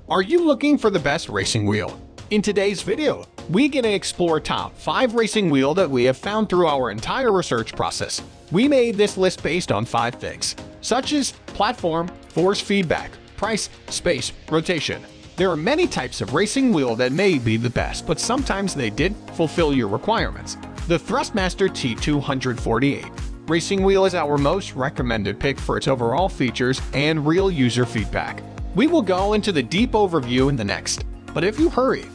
Are you looking for the best racing wheel? In today's video, we're gonna explore top 5 racing wheel that we have found through our entire research process. We made this list based on 5 things, such as platform, force feedback, price, space, rotation. There are many types of racing wheel that may be the best, but sometimes they did fulfill your requirements. The Thrustmaster T248 racing wheel is our most recommended pick for its overall features and real user feedback. We will go into the deep overview in the next, but if you hurry,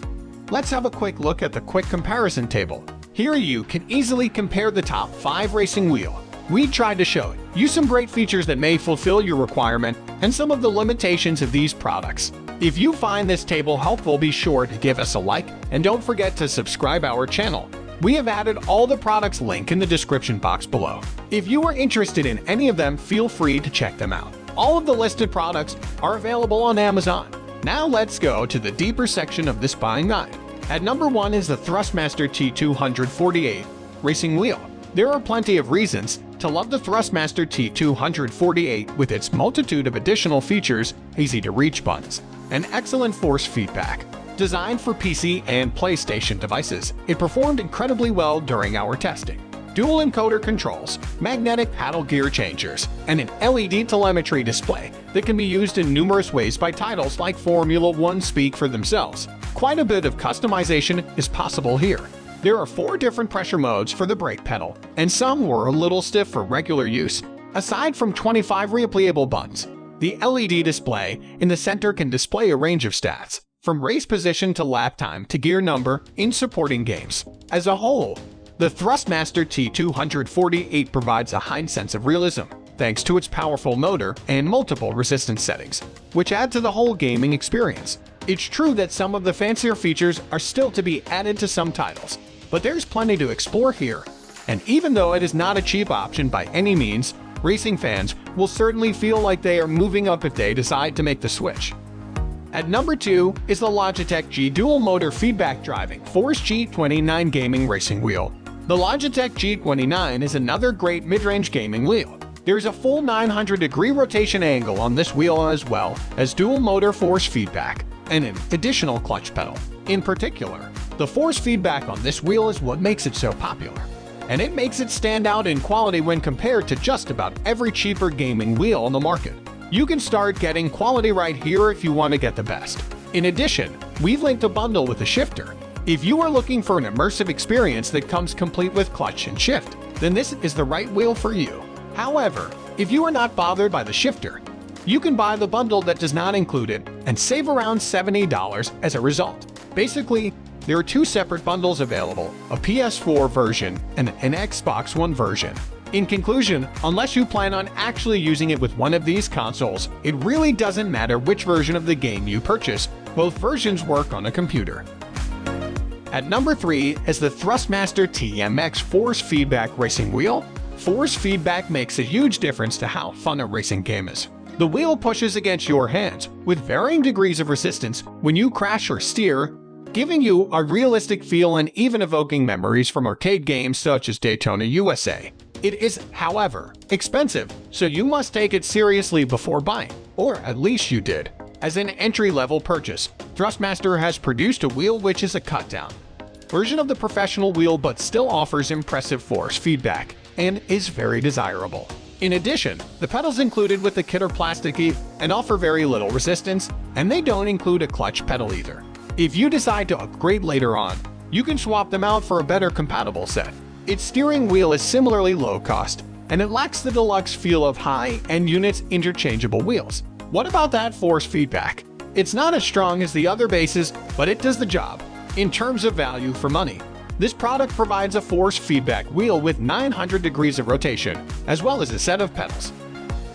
let's have a quick look at the quick comparison table. Here you can easily compare the top 5 racing wheel. We tried to show you some great features that may fulfill your requirement and some of the limitations of these products. If you find this table helpful, be sure to give us a like and don't forget to subscribe our channel. We have added all the products link in the description box below. If you are interested in any of them, feel free to check them out. All of the listed products are available on Amazon. Now let's go to the deeper section of this buying guide. At number 1 is the Thrustmaster T248 racing wheel. There are plenty of reasons to love the Thrustmaster T248 with its multitude of additional features, easy-to-reach buttons, and excellent force feedback. Designed for PC and PlayStation devices, it performed incredibly well during our testing. Dual encoder controls, magnetic paddle gear changers, and an LED telemetry display that can be used in numerous ways by titles like Formula 1 speak for themselves. Quite a bit of customization is possible here. There are 4 different pressure modes for the brake pedal, and some were a little stiff for regular use. Aside from 25 replayable buttons, the LED display in the center can display a range of stats, from race position to lap time to gear number in supporting games. As a whole, the Thrustmaster T248 provides a high sense of realism, thanks to its powerful motor and multiple resistance settings, which add to the whole gaming experience. It's true that some of the fancier features are still to be added to some titles, but there's plenty to explore here. And even though it is not a cheap option by any means, racing fans will certainly feel like they are moving up if they decide to make the switch. At number 2 is the Logitech G Dual Motor Feedback Driving Force G29 Gaming Racing Wheel. The Logitech G29 is another great mid-range gaming wheel. There's a full 900-degree rotation angle on this wheel, as well as dual motor force feedback and an additional clutch pedal. In particular, the force feedback on this wheel is what makes it so popular, and it makes it stand out in quality when compared to just about every cheaper gaming wheel on the market. You can start getting quality right here if you want to get the best. In addition, we've linked a bundle with a shifter. If you are looking for an immersive experience that comes complete with clutch and shift, then this is the right wheel for you. However, if you are not bothered by the shifter, you can buy the bundle that does not include it and save around $70 as a result. Basically, there are 2 separate bundles available, a PS4 version and an Xbox One version. In conclusion, unless you plan on actually using it with one of these consoles, it really doesn't matter which version of the game you purchase. Both versions work on a computer. At number 3 is the Thrustmaster TMX Force Feedback Racing Wheel. Force feedback makes a huge difference to how fun a racing game is. The wheel pushes against your hands with varying degrees of resistance when you crash or steer, giving you a realistic feel and even evoking memories from arcade games such as Daytona USA. It is, however, expensive, so you must take it seriously before buying, or at least you did. As an entry-level purchase, Thrustmaster has produced a wheel which is a cut-down version of the professional wheel but still offers impressive force feedback and is very desirable. In addition, the pedals included with the kit are plasticky and offer very little resistance, and they don't include a clutch pedal either. If you decide to upgrade later on, you can swap them out for a better compatible set. Its steering wheel is similarly low cost, and it lacks the deluxe feel of high-end units' interchangeable wheels. What about that force feedback? It's not as strong as the other bases, but it does the job. In terms of value for money, this product provides a force feedback wheel with 900 degrees of rotation, as well as a set of pedals.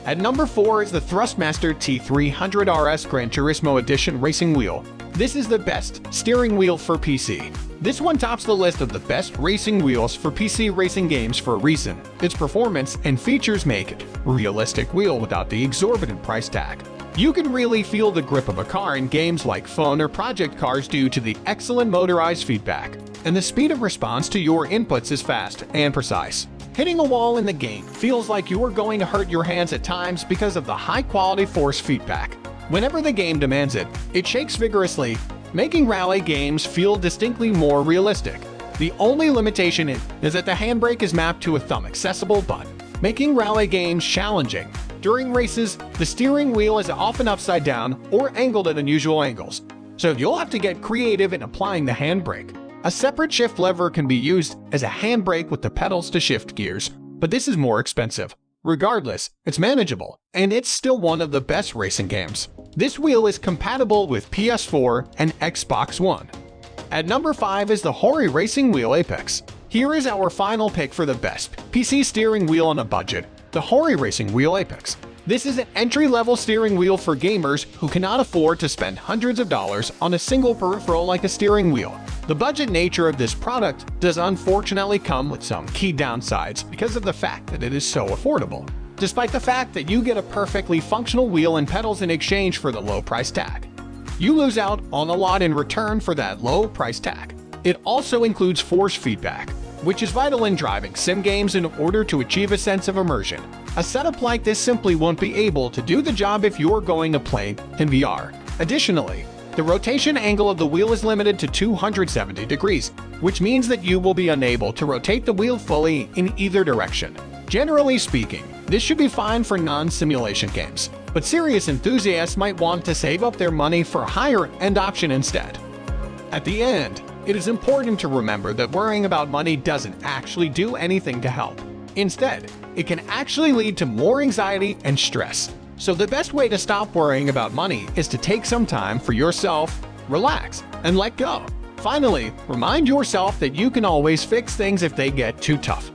At number 4 is the Thrustmaster T300RS Gran Turismo Edition Racing Wheel. This is the best steering wheel for PC. This one tops the list of the best racing wheels for PC racing games for a reason. Its performance and features make it a realistic wheel without the exorbitant price tag. You can really feel the grip of a car in games like Phone or Project Cars due to the excellent motorized feedback, and the speed of response to your inputs is fast and precise. Hitting a wall in the game feels like you are going to hurt your hands at times because of the high-quality force feedback. Whenever the game demands it, it shakes vigorously, making rally games feel distinctly more realistic. The only limitation is that the handbrake is mapped to a thumb-accessible button, making rally games challenging. During races, the steering wheel is often upside down or angled at unusual angles, so you'll have to get creative in applying the handbrake. A separate shift lever can be used as a handbrake with the pedals to shift gears, but this is more expensive. Regardless, it's manageable, and it's still one of the best racing games. This wheel is compatible with PS4 and Xbox One. At number 5 is the HORI Racing Wheel Apex. Here is our final pick for the best PC steering wheel on a budget, the HORI Racing Wheel Apex. This is an entry-level steering wheel for gamers who cannot afford to spend hundreds of dollars on a single peripheral like a steering wheel. The budget nature of this product does unfortunately come with some key downsides because of the fact that it is so affordable, despite the fact that you get a perfectly functional wheel and pedals in exchange for the low price tag. You lose out on a lot in return for that low price tag. It also includes force feedback, which is vital in driving sim games in order to achieve a sense of immersion. A setup like this simply won't be able to do the job if you're going to play in VR. Additionally, the rotation angle of the wheel is limited to 270 degrees, which means that you will be unable to rotate the wheel fully in either direction. Generally speaking, this should be fine for non-simulation games, but serious enthusiasts might want to save up their money for a higher-end option instead. At the end, it is important to remember that worrying about money doesn't actually do anything to help. Instead, it can actually lead to more anxiety and stress. So the best way to stop worrying about money is to take some time for yourself, relax, and let go. Finally, remind yourself that you can always fix things if they get too tough.